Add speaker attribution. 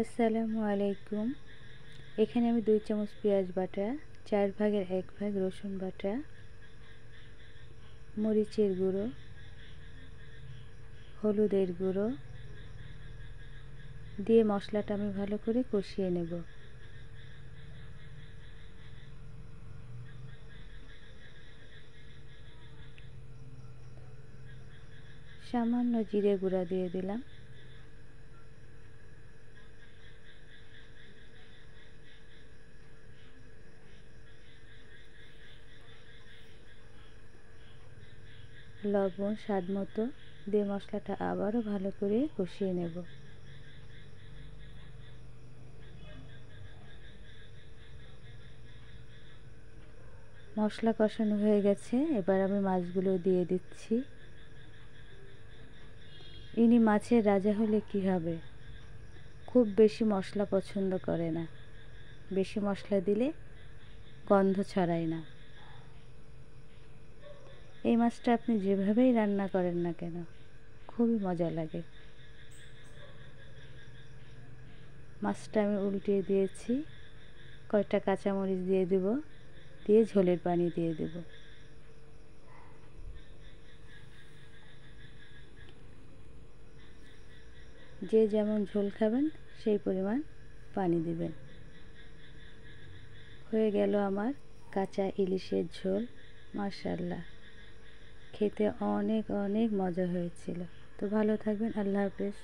Speaker 1: আসসালামু আলাইকুম। এখানে আমি 2 চামচ পেঁয়াজ বাটা, 4 ভাগের 1 ভাগ রসুন বাটা, মরিচের গুঁড়ো, হলুদের গুঁড়ো দিয়ে মশলাটা আমি ভালো করে কষিয়ে নেব। সামান্য জিরে গুঁড়া দিয়ে দিলাম। লবণ স্বাদ মতো দিয়ে মশলাটা আবারও ভালো করে কষিয়ে নেব। মশলা কষানো হয়ে গেছে, এবার আমি মাছগুলো দিয়ে দিচ্ছি। ইনি মাছের রাজা হলে কি হবে, খুব বেশি মশলা পছন্দ করে না, বেশি মশলা দিলে গন্ধ ছড়ায় না। এই মাছটা আপনি যেভাবেই রান্না করেন না কেন খুবই মজা লাগে। মাছটা আমি উল্টিয়ে দিয়েছি, কয়েকটা কাঁচামরিচ দিয়ে দেব, দিয়ে ঝোলের পানি দিয়ে দেব। যে যেমন ঝোল খাবেন সেই পরিমাণ পানি দিবেন। হয়ে গেল আমার কাঁচা ইলিশের ঝোল। মাশাআল্লাহ, খেতে অনেক অনেক মজা হয়েছিল। তো ভালো থাকবেন। আল্লাহ হাফেজ।